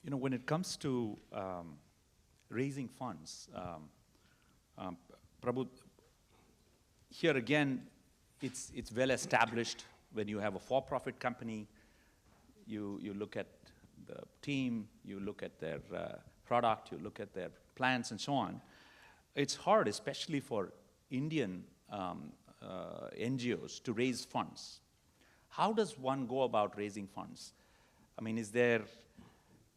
When it comes to raising funds, Prabhu, here again, it's well established. When you have a for-profit company, you look at the team, you look at their product, you look at their plans and so on. It's hard, especially for Indian NGOs, to raise funds. How does one go about raising funds? I mean,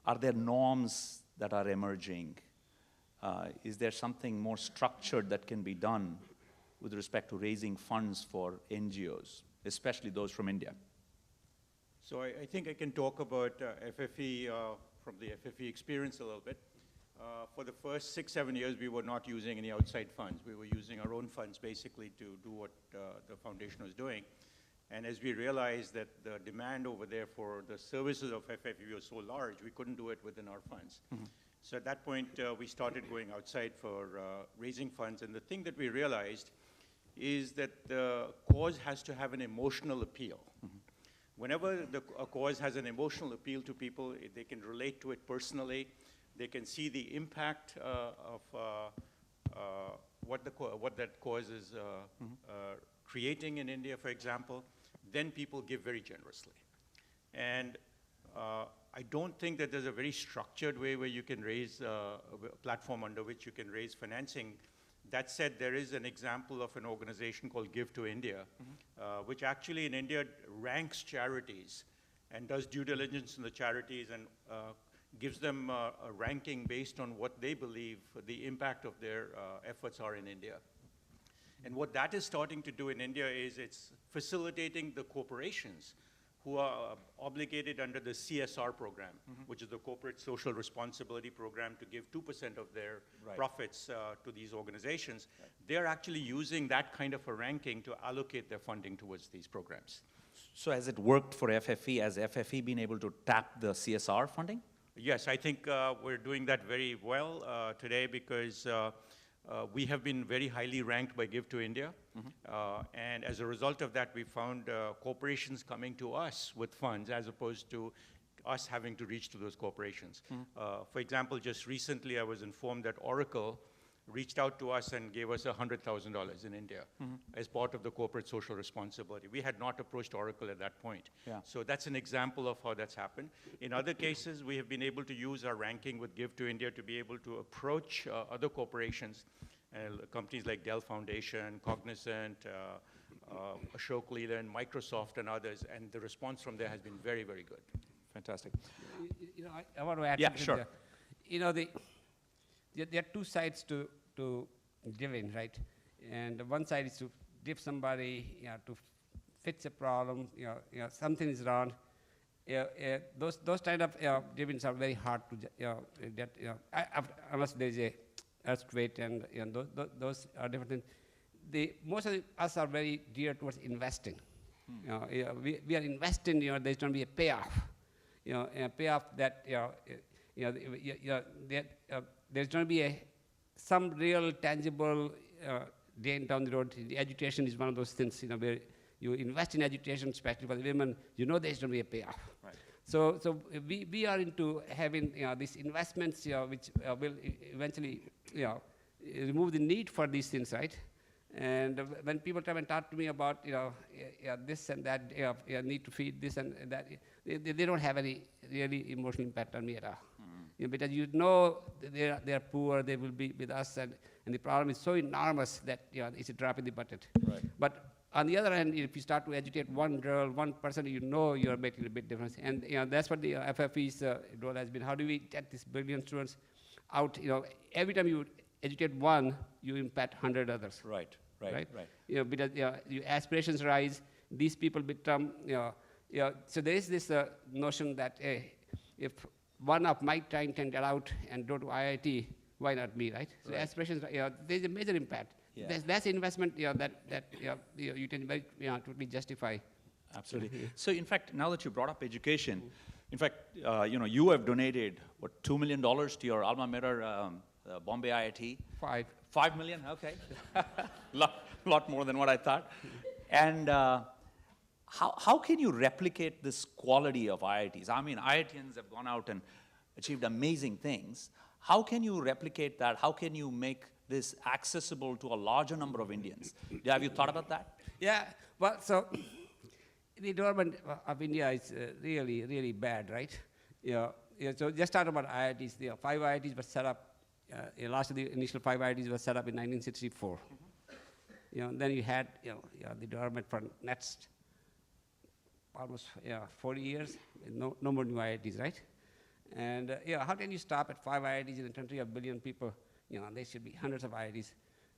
are there norms that are emerging? Is there something more structured that can be done with respect to raising funds for NGOs, especially those from India? So I think I can talk about FFE from the FFE experience a little bit. For the first 6-7 years, we were not using any outside funds. We were using our own funds basically to do what the foundation was doing. And as we realized that the demand over there for the services of FFE was so large, we couldn't do it within our funds. Mm-hmm. So at that point, we started going outside for raising funds. And the thing that we realized is that the cause has to have an emotional appeal. Mm-hmm. Whenever a cause has an emotional appeal to people, they can relate to it personally. They can see the impact of what that cause is creating in India, for example. Then people give very generously. And I don't think that there's a very structured way where you can raise a platform under which you can raise financing. That said, there is an example of an organization called Give to India, which actually in India ranks charities and does due diligence in the charities and gives them a ranking based on what they believe the impact of their efforts are in India. And what that is starting to do in India is it's facilitating the corporations who are obligated under the CSR program, which is the Corporate Social Responsibility Program, to give 2% of their profits to these organizations. Right. They're actually using that kind of a ranking to allocate their funding towards these programs. So has it worked for FFE? Has FFE been able to tap the CSR funding? Yes, I think we're doing that very well today because we have been very highly ranked by Give to India. And as a result of that, we found corporations coming to us with funds as opposed to us having to reach to those corporations. For example, just recently I was informed that Oracle reached out to us and gave us $100,000 in India as part of the corporate social responsibility. We had not approached Oracle at that point. Yeah. So that's an example of how that's happened. In other cases, we have been able to use our ranking with Give to India to be able to approach other corporations, companies like Dell Foundation, Cognizant, Ashok Leland, Microsoft, and others, and the response from there has been very, very good. Fantastic. I want to add something sure. There. There are two sides to giving, right? And one side is to give somebody, to fix a problem, something is wrong. Those kind of givings are very hard to get. Unless there is a earthquake and those are different things. Most of us are very dear towards investing. We are investing. There's going to be a payoff. A payoff that there's going to be some real tangible gain down the road. Education is one of those things, where you invest in education, especially for the women, there's going to be a payoff. Right. So we are into having these investments, which will eventually remove the need for these things, right? And when people come and talk to me about this and that, need to feed this and that, they don't have any really emotional impact on me at all. Because they're poor, they will be with us, and the problem is so enormous that it's a drop in the bucket. Right. But on the other hand, if you start to educate one girl, one person, you're making a big difference. And that's what the FFE's role has been. How do we get these brilliant students out? Every time you educate one, you impact 100 others. Right. Because your aspirations rise, these people become, so there is this notion that if one of my kind can get out and go to IIT, why not me, right? So aspirations, there's a major impact. Yeah. That's investment that you can very totally justify. Absolutely. So in fact, now that you brought up education, in fact, you have donated, what, $2 million to your alma mater, Bombay IIT? 5 million, okay. lot more than what I thought. And how can you replicate this quality of IITs? I mean, IITians have gone out and achieved amazing things. How can you replicate that? How can you make this accessible to a larger number of Indians? Have you thought about that? Yeah, well, so the development of India is really, really bad, right? So just talk about IITs. 5 IITs were set up. Last of the initial 5 IITs were set up in 1964. Then you had the development for next almost 40 years. No more new IITs, right? And how can you stop at 5 IITs in a country of 1 billion people? There should be hundreds of IITs.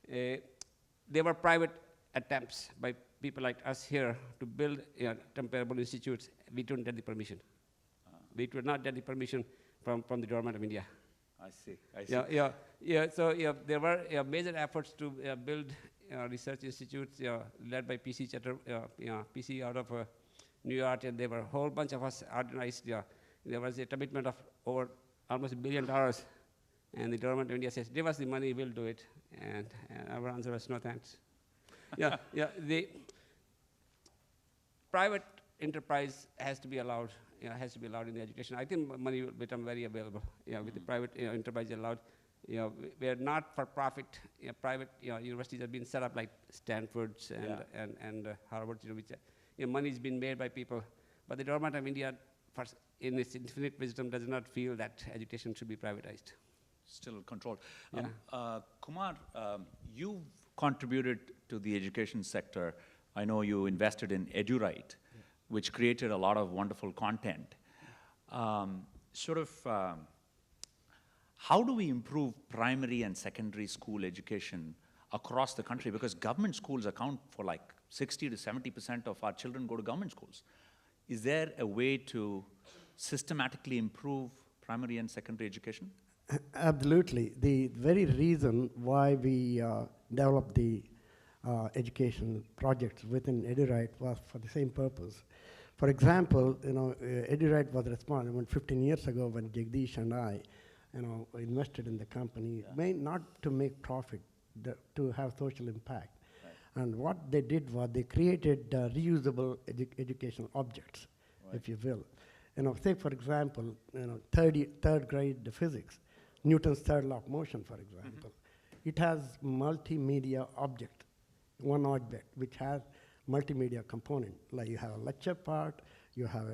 There were private attempts by people like us here to build comparable institutes. We couldn't get the permission. We could not get the permission from the government of India. I see. So there were major efforts to build research institutes led by PC Chatter, PC out of New York, and there were a whole bunch of us organized. There was a commitment of over almost $1 billion, and the government of India says, give us the money, we'll do it. And our answer was no thanks. The private enterprise has to be allowed in the education. I think money will become very available. With the private enterprise allowed. We're not for profit. Private universities have been set up like Stanford's and Harvard, which money has been made by people. But the government of India, in its infinite wisdom, does not feel that education should be privatized. Still controlled. Kumar, you contributed to the education sector. I know you invested in EduRite, which created a lot of wonderful content. How do we improve primary and secondary school education across the country? Because government schools account for like 60 to 70% of our children go to government schools. Is there a way to systematically improve primary and secondary education? Absolutely. The very reason why we developed the education projects within EduRite was for the same purpose. For example, EduRite was responsible 15 years ago when Jagdish and I, invested in the company, not to make profit, to have social impact. Right. And what they did was they created reusable educational objects, if you will. Say for example, third grade physics, Newton's third law of motion, for example. It has multimedia object, one object, which has multimedia component. Like you have a lecture part, you have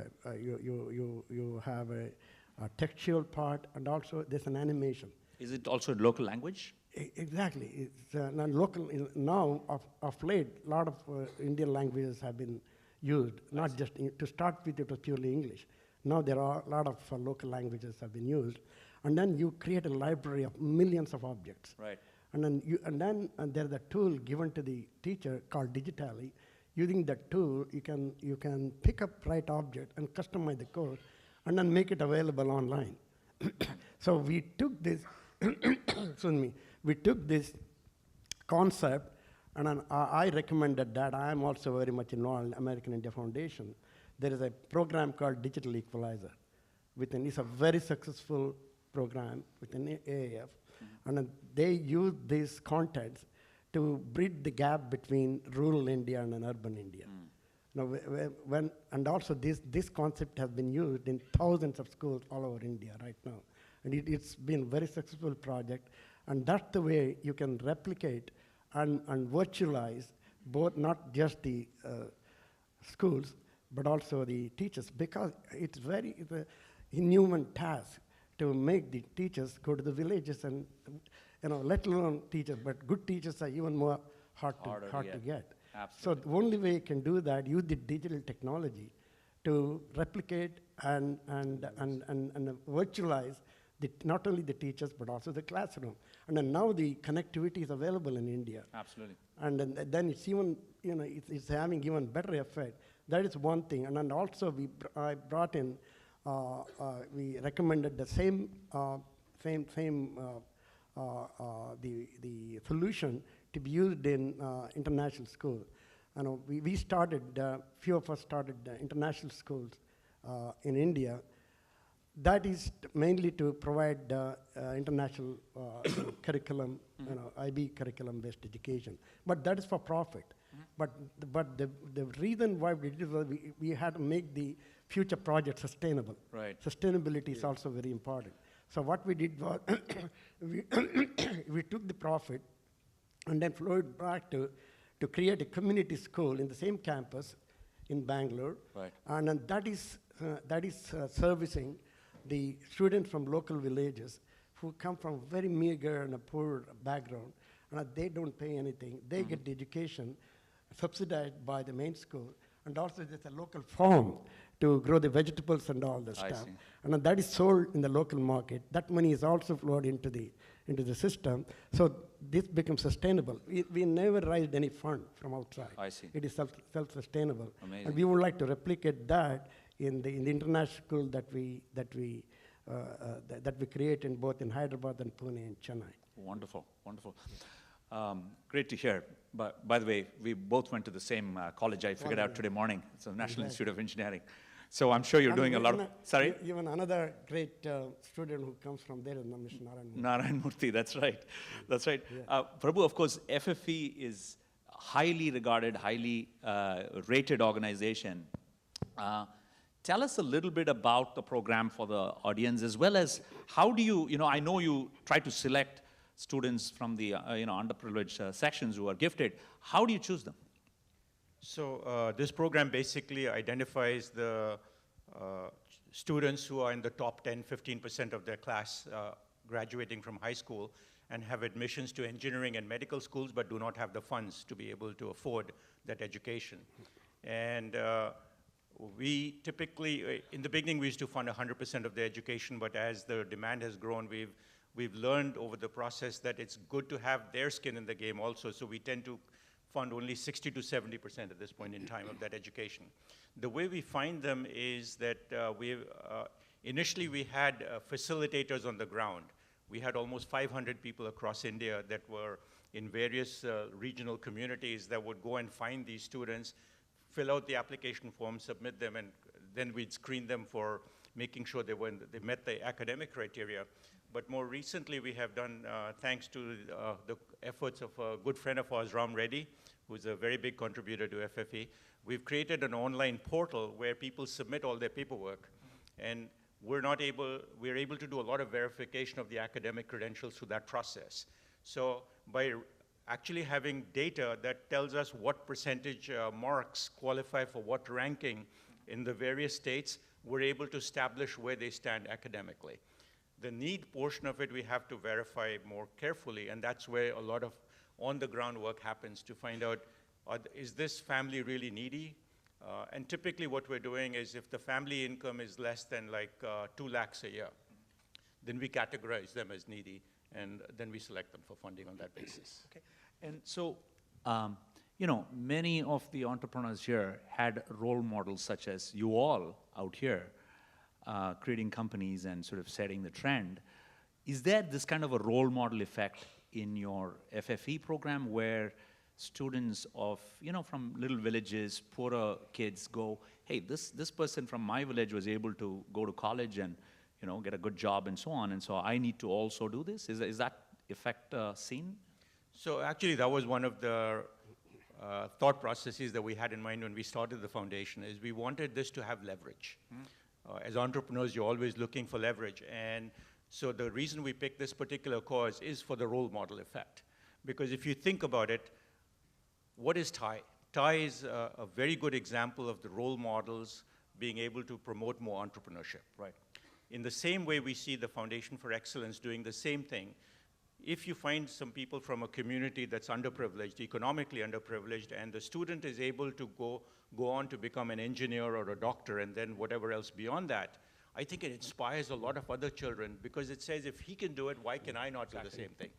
a textual part, and also there's an animation. Is it also in local language? Exactly. It's local. Now, of late, a lot of Indian languages have been used. Not just to start with, it was purely English. Now there are a lot of local languages have been used, and then you create a library of millions of objects. Right. And then there's a tool given to the teacher called Digitally. Using that tool, you can pick up right object and customize the code, and then make it available online. So we took this, we took this concept, and I recommended that. I am also very much involved in American India Foundation. There is a program called Digital Equalizer. It's a very successful program within AAF, and they use these contents to bridge the gap between rural India and urban India. Now, and also this concept has been used in thousands of schools all over India right now. And it's been a very successful project. And that's the way you can replicate and virtualize both, not just the schools, but also the teachers, because it's a inhuman task to make the teachers go to the villages and, let alone teachers, but good teachers are even more hard to get. Absolutely. So the only way you can do that, use the digital technology to replicate and virtualize not only the teachers, but also the classroom. And then now the connectivity is available in India. Absolutely. And then it's even, it's having even better effect. That is one thing. And then also I brought in, we recommended the same the solution to be used in international school. We started, few of us started international schools in India. That is mainly to provide international curriculum, IB curriculum-based education. But that is for profit. But the reason why we did it was we had to make the future project sustainable. Right. Sustainability is also very important. So what we did was, we, we took the profit and then flowed back to create a community school in the same campus in Bangalore. Right. And then that is servicing the students from local villages who come from very meager and a poor background, and they don't pay anything. They get the education subsidized by the main school, and also there's a local farm to grow the vegetables and all the stuff. See. And then that is sold in the local market. That money is also flowed into the system. So this becomes sustainable. We never raised any fund from outside. I see. It is self-sustainable. Amazing. And we would like to replicate that in the international school that we create in both in Hyderabad and Pune and Chennai. Wonderful, wonderful. Great to hear. But by the way, we both went to the same college. I figured out today morning. It's the National Institute of Engineering. So I'm sure you're doing a lot of. Sorry. Even another great student who comes from there is Mr. Narayan Murthy. Narayan Murthy, that's right. That's right. Yeah. Prabhu, of course, FFE is highly regarded, highly rated organization. Tell us a little bit about the program for the audience, as well as how do you, I know you try to select students from the, underprivileged sections who are gifted. How do you choose them? So this program basically identifies the students who are in the top 10, 15% of their class graduating from high school and have admissions to engineering and medical schools, but do not have the funds to be able to afford that education. And we typically, in the beginning, we used to fund 100% of their education, but as the demand has grown, we've learned over the process that it's good to have their skin in the game also, so we tend to fund only 60 to 70% at this point in time of that education. The way we find them is that initially we had facilitators on the ground. We had almost 500 people across India that were in various regional communities that would go and find these students, fill out the application form, submit them, and then we'd screen them for making sure they met the academic criteria. But more recently, we have done, thanks to the efforts of a good friend of ours, Ram Reddy, who's a very big contributor to FFE, we've created an online portal where people submit all their paperwork, and we're able to do a lot of verification of the academic credentials through that process. So by actually having data that tells us what percentage marks qualify for what ranking in the various states, we're able to establish where they stand academically. The need portion of it we have to verify more carefully, and that's where a lot of on-the-ground work happens to find out, is this family really needy? And typically what we're doing is if the family income is less than like 2 lakhs a year, then we categorize them as needy, and then we select them for funding on that basis. Okay. And so, many of the entrepreneurs here had role models such as you all out here, creating companies and sort of setting the trend. Is there this kind of a role model effect in your FFE program where students of, from little villages, poorer kids go, hey, this person from my village was able to go to college and, get a good job and so on, and so I need to also do this? Is that effect seen? So actually, that was one of the thought processes that we had in mind when we started the foundation, is we wanted this to have leverage. As entrepreneurs, you're always looking for leverage. And so the reason we picked this particular cause is for the role model effect. Because if you think about it, what is TiE? TiE is a very good example of the role models being able to promote more entrepreneurship. Right. In the same way we see the Foundation for Excellence doing the same thing. If you find some people from a community that's underprivileged, economically underprivileged, and the student is able to go on to become an engineer or a doctor and then whatever else beyond that, I think it inspires a lot of other children because it says, if he can do it, why can I not do the same thing?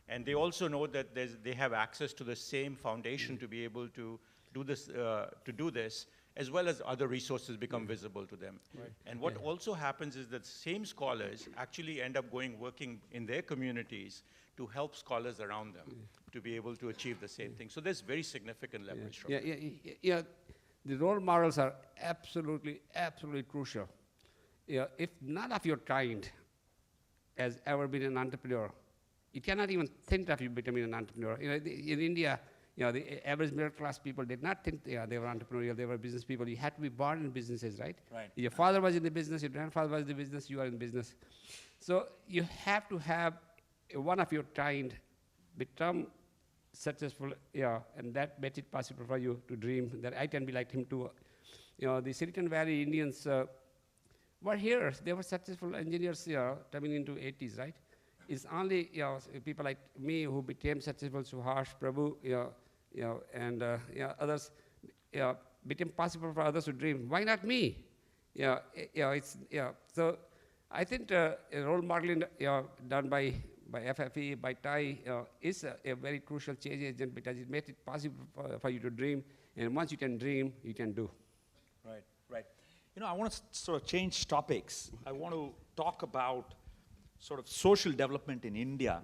And they also know that they have access to the same foundation to be able to do this, as well as other resources become visible to them. Right. And what also happens is that same scholars actually end up working in their communities to help scholars around them to be able to achieve the same thing. So there's very significant leverage from it. The role models are absolutely crucial. If none of your kind has ever been an entrepreneur, you cannot even think of you becoming an entrepreneur. In India, the average middle class people did not think they were entrepreneurial, they were business people. You had to be born in businesses, right? Right. Your father was in the business, your grandfather was in the business, you are in business. So you have to have one of your kind become successful, and that makes it possible for you to dream that I can be like him too. The Silicon Valley Indians were here. They were successful engineers coming into 80s, right? It's only people like me who became successful, Suhash, Prabhu, and others, became possible for others to dream. Why not me? So I think role modeling done by FFE, by TiE, is a very crucial change agent because it makes it possible for you to dream, and once you can dream, you can do. Right, right. I want to sort of change topics. I want to talk about sort of social development in India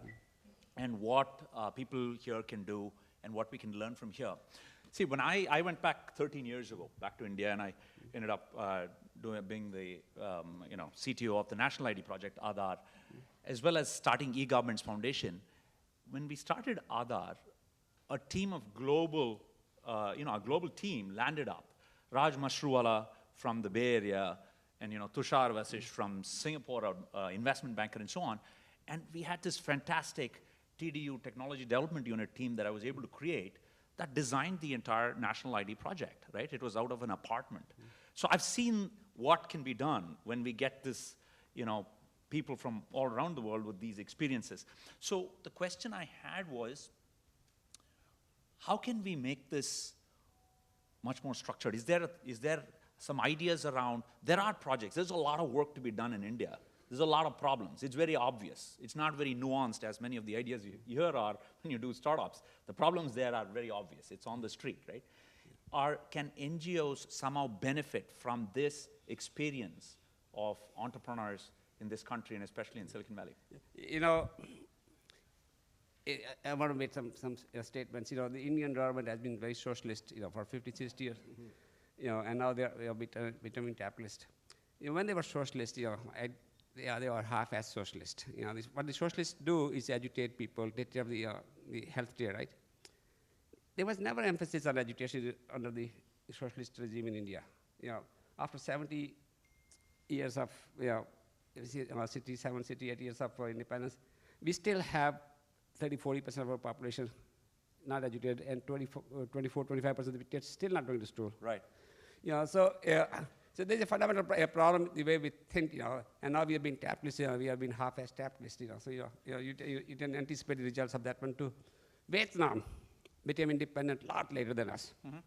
and what people here can do and what we can learn from here. See, when I went back 13 years ago, back to India, and I ended up being the CTO of the National ID Project, Aadhaar, as well as starting eGovernment's foundation. When we started Aadhaar, a team of global, a global team landed up. Raj Mashruwala from the Bay Area, and Tushar Vasish from Singapore, investment banker, and so on. And we had this fantastic TDU, Technology Development Unit team that I was able to create that designed the entire National ID project, right? It was out of an apartment. So I've seen what can be done when we get this, people from all around the world with these experiences. So the question I had was, how can we make this much more structured? Is there some ideas around, there are projects, there's a lot of work to be done in India. There's a lot of problems. It's very obvious. It's not very nuanced as many of the ideas you hear are when you do startups. The problems there are very obvious. It's on the street, right? Can NGOs somehow benefit from this experience of entrepreneurs in this country and especially in Silicon Valley? I want to make some statements. The Indian government has been very socialist, for 50, 60 years. And now they are becoming capitalist. When they were socialist, they were half-as socialist. What the socialists do is educate people, take care of the healthcare, right? There was never emphasis on education under the socialist regime in India. After 70 years of, 68 years of independence, we still have 30–40% of our population not educated, and 24–25% of the kids still not going to school. Right. So there's a fundamental problem the way we think, and now we have been capitalist, we have been half-as capitalist, so you can anticipate the results of that one too. Vietnam became independent a lot later than us. Mm-hmm.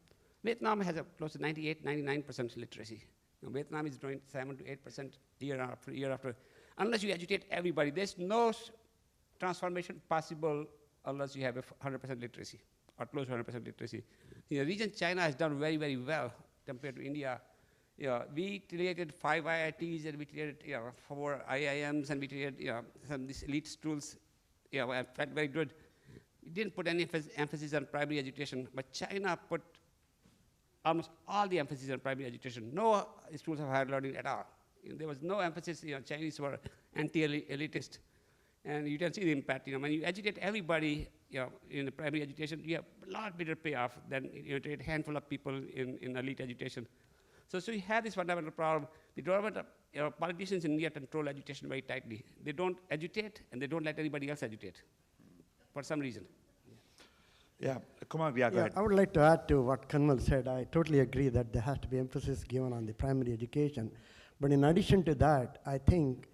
Vietnam has a close to 98–99% literacy. Vietnam is growing 7–8% year after year after. Unless you educate everybody, there's no transformation possible unless you have 100% literacy or close to 100% literacy. The region China has done very, very well compared to India. We created 5 IITs, and we created 4 IIMs, and we created some of these elite schools. I felt very good. We didn't put any emphasis on primary education, but China put almost all the emphasis on primary education. No schools of higher learning at all. There was no emphasis. Chinese were anti-elitist. And you can see the impact. When you educate everybody in the primary education, you have a lot better payoff than a handful of people in elite education. So you have this fundamental problem. The government, politicians in India control education very tightly. They don't educate, and they don't let anybody else educate for some reason. Yeah, Kumar, go ahead. I would like to add to what Kanwal said. I totally agree that there has to be emphasis given on the primary education. But in addition to that, I think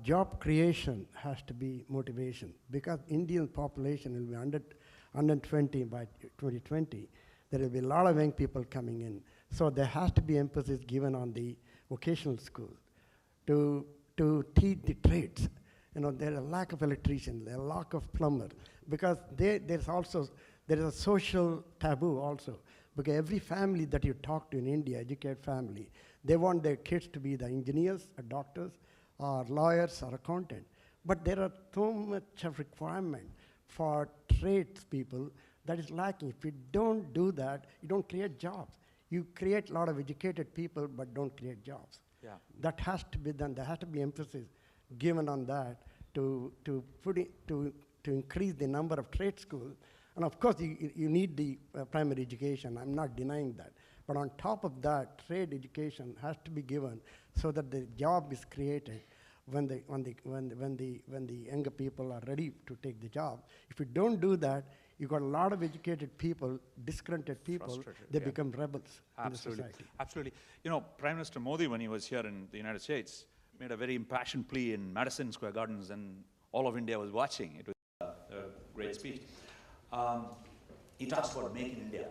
job creation has to be motivation, because Indian population will be 120 by 2020. There will be a lot of young people coming in. So there has to be emphasis given on the vocational school to teach the trades. There is a lack of electricians, there is a lack of plumber, because there is a social taboo also. Because every family that you talk to in India, educated family, they want their kids to be the engineers or doctors or lawyers or accountant. But there are so much of requirement for tradespeople that is lacking. If you don't do that, you don't create jobs. You create a lot of educated people, but don't create jobs. Yeah. That has to be done. There has to be emphasis given on that to increase the number of trade schools. And of course, you need the primary education. I'm not denying that. But on top of that, trade education has to be given so that the job is created when the younger people are ready to take the job. If you don't do that, you got a lot of educated people, disgruntled people, they become rebels in the society. Absolutely. You know, Prime Minister Modi, when he was here in the United States, made a very impassioned plea in Madison Square Gardens, and all of India was watching. It was a great speech. He talks about Make in India.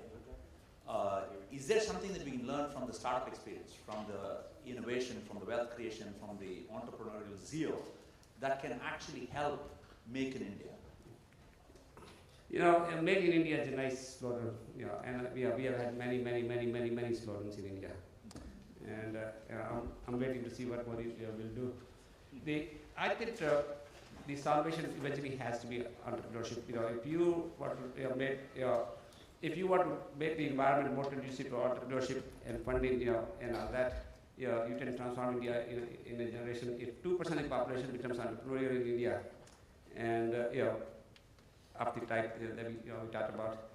Is there something that we can learn from the startup experience, from the innovation, from the wealth creation, from the entrepreneurial zeal that can actually help Make in India? You know, Make in India is a nice slogan, and we have had many slogans in India. And I'm waiting to see what Modi will do. I think the salvation eventually has to be entrepreneurship. You know, if you want to if you want to make the environment more conducive to entrepreneurship and funding, and all that, you can transform India in a generation. If 2% of the population becomes entrepreneurial in India, and of the type that we talked about,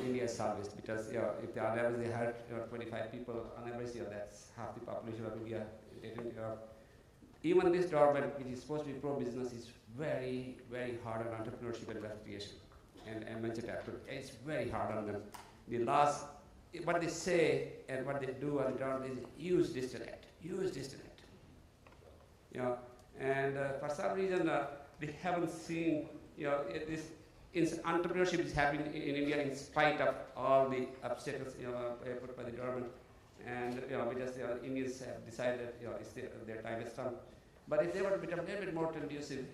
India is salvaged, because if the on average they had 25 people on average, that's half the population of India. Even this government, which is supposed to be pro-business, is very, very hard on entrepreneurship and wealth creation and venture capital. It's very hard on them. The laws, what they say and what they do on the ground is huge disconnect. And for some reason, they haven't seen, this entrepreneurship is happening in India in spite of all the obstacles, put by the government. And because Indians have decided it's their time has come. But if they were to become a little bit more conducive,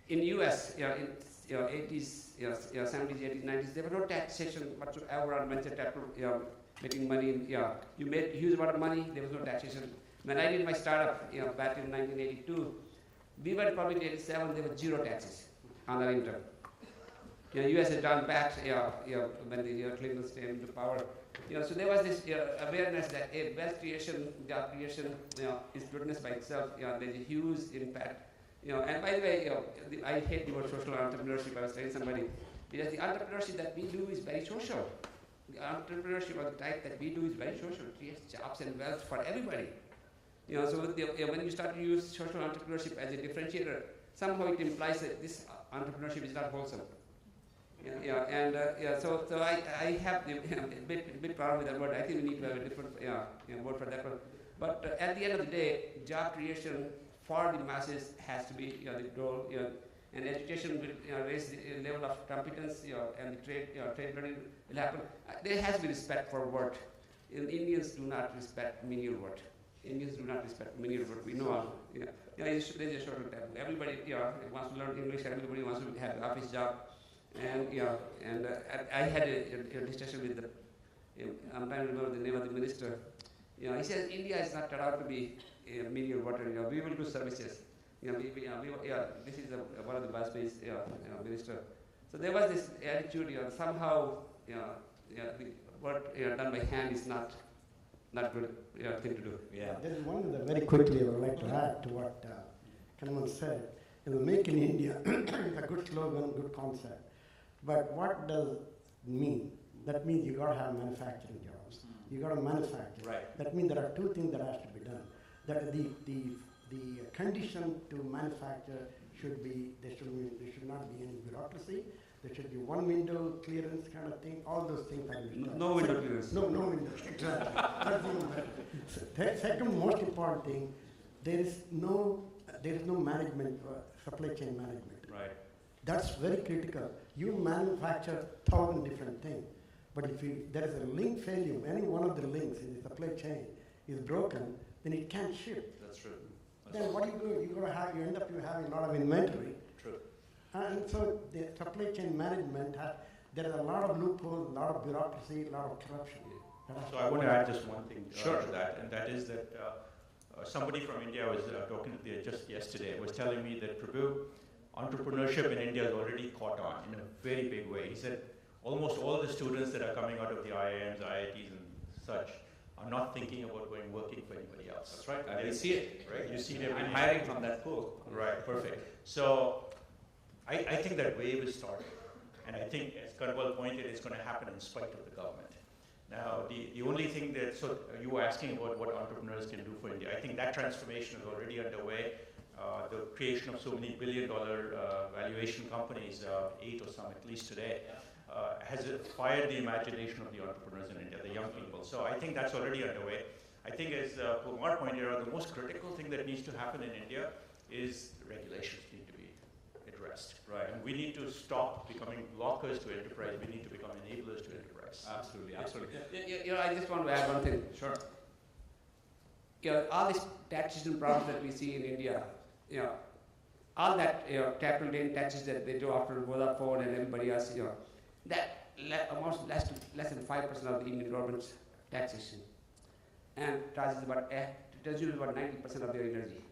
in US, in 80s, 70s, 80s, 90s, there was no taxation whatsoever on venture capital, making money. You made a huge amount of money, there was no taxation. When I did my startup, back in 1982, we went public in 87, there was zero taxes on our income. US had gone back, when the Clintons came into power. So there was this awareness that wealth creation, job creation, is goodness by itself. There's a huge impact. And by the way, I hate the word social entrepreneurship. I was telling somebody, because the entrepreneurship that we do is very social. The entrepreneurship of the type that we do is very social. It creates jobs and wealth for everybody. So when you start to use social entrepreneurship as a differentiator, somehow it implies that this entrepreneurship is not wholesome. So I have a bit problem with that word. I think we need to have a different word for that one. But at the end of the day, job creation for the masses has to be the goal. And education will raise the level of competence, and the trade learning will happen. There has to be respect for work. Indians do not respect menial work. We know. There's a short term. Everybody wants to learn English. Everybody wants to have an office job. And I had a discussion with I'm trying to remember the name of the minister. He says India is not cut out to be menial worker. We will do services. This is one of the Glassbeam's minister. So there was this attitude. Somehow, the work done by hand is not good thing to do. Yeah. There's one that very quickly I would like to add to what Kanwal said. Make in India is a good slogan, good concept. But what does it mean? That means you got to have manufacturing jobs. You got to manufacture. Right. That means there are two things that has to be done. That the condition to manufacture should be there should not be any bureaucracy. There should be one window clearance kind of thing. All those things have to be done. No window clearance. No window. Exactly. That's even better. Second most important thing, there is no management, supply chain management. Right. That's very critical. You manufacture 1,000 different things, but if there is a link failure, any one of the links in the supply chain is broken, then it can't ship. That's true. Then what do? You end up having a lot of inventory. True. And so the supply chain management there is a lot of loopholes, a lot of bureaucracy, a lot of corruption. So I want to add just one thing to that, and that is that somebody from India was talking to me just yesterday, was telling me that Prabhu, entrepreneurship in India has already caught on in a very big way. He said almost all the students that are coming out of the IIMs, IITs and such are not thinking about working for anybody else. That's right. And they see it, right? You see it. I'm hiring from that pool. Right, perfect. So I think that wave is starting. And I think, as Kanwal pointed, it's going to happen in spite of the government. Now, the only thing that, so you were asking about what entrepreneurs can do for India. I think that transformation is already underway. The creation of so many billion-dollar valuation companies, 8 or some at least today, has fired the imagination of the entrepreneurs in India, the young people. So I think that's already underway. I think, as Kumar pointed out, the most critical thing that needs to happen in India is regulations need to be addressed. Right. And we need to stop becoming blockers to enterprise. We need to become enablers to enterprise. Absolutely, absolutely. I just want to add one thing. Sure. All these taxation problems that we see in India, all that capital gain taxes that they do after Vodafone and everybody else, that amounts to less than 5% of the Indian government's taxation, and charges about 90% of their energy.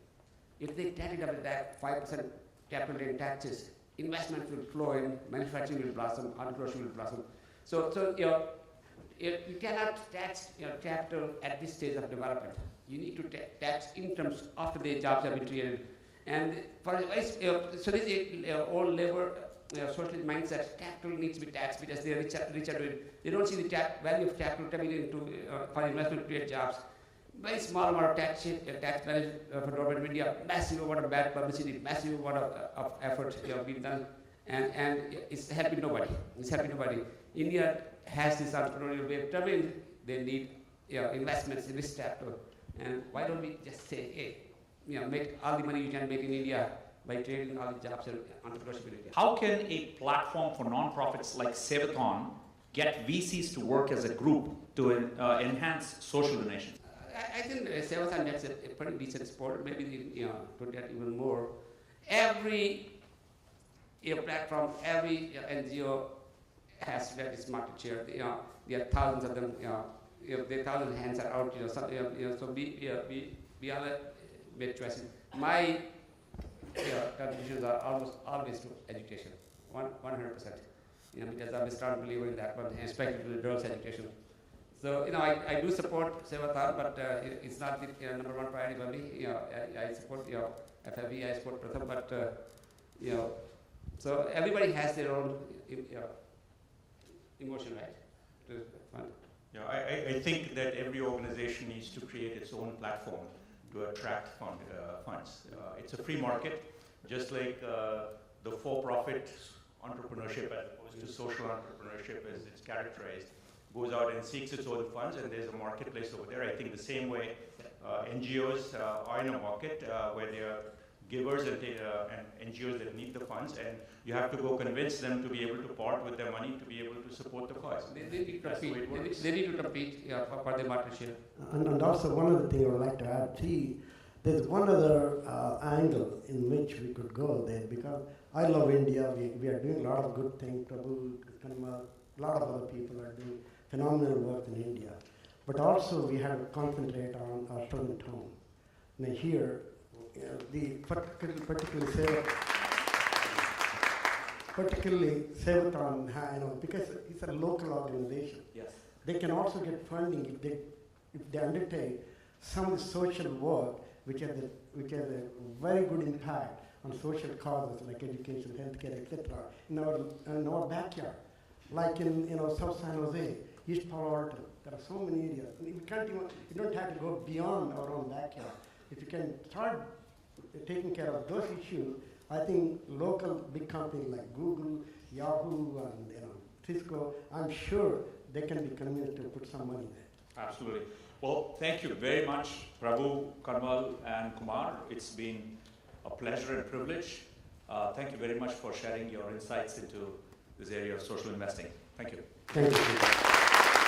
If they take it up at that 5% capital gain taxes, investment will flow in, manufacturing will blossom, entrepreneurship will blossom. So you cannot tax capital at this stage of development. You need to tax incomes after the jobs have been created. And for so this old labor social mindset, capital needs to be taxed because they are richer. They don't see the value of capital coming into for investment to create jobs. Very small amount of tax benefit for government of India, massive amount of bad publicity, massive amount of effort being done, and it's helping nobody. It's helping nobody. India has this entrepreneurial way of traveling. They need investments in this capital. And why don't we just say, hey, make all the money you can make in India by creating all the jobs and entrepreneurship in India. How can a platform for nonprofits like TiEcon get VCs to work as a group to enhance social donations? I think TiEcon gets a pretty decent support, maybe to get even more. Every platform, every NGO has various market share. There are thousands of them. The thousand hands are out. So we all made choices. My contributions are almost always to education, 100%. Because I'm a strong believer in that one, especially the girls' education. So I do support TiEcon, but it's not the number one priority for me. I support FFE, I support Pratham, but so everybody has their own emotion, right? To fund. Yeah, I think that every organization needs to create its own platform to attract funds. It's a free market, just like the for-profit entrepreneurship as opposed to social entrepreneurship as it's characterized, goes out and seeks its own funds, and there's a marketplace over there. I think the same way NGOs are in a market where there are givers and NGOs that need the funds, and you have to go convince them to be able to part with their money to be able to support the cause. They need to compete. They need to compete for their market share. And also one other thing I would like to add, there's one other angle in which we could go there, because I love India. We are doing a lot of good things. Prabhu, Kanwal, a lot of other people are doing phenomenal work in India. But also we have to concentrate on our student home. Now here, particularly TiEcon, because it's a local organization. Yes. They can also get funding if they undertake some of the social work which has a very good impact on social causes like education, healthcare, etc. in our backyard, like in South San Jose, East Palo Alto. There are so many areas. You don't have to go beyond our own backyard. If you can start taking care of those issues, I think local big companies like Google, Yahoo, and Cisco, I'm sure they can be convinced to put some money there. Absolutely. Well, thank you very much, Prabhu, Kanwal, and Kumar. It's been a pleasure and privilege. Thank you very much for sharing your insights into this area of social investing. Thank you. Thank you.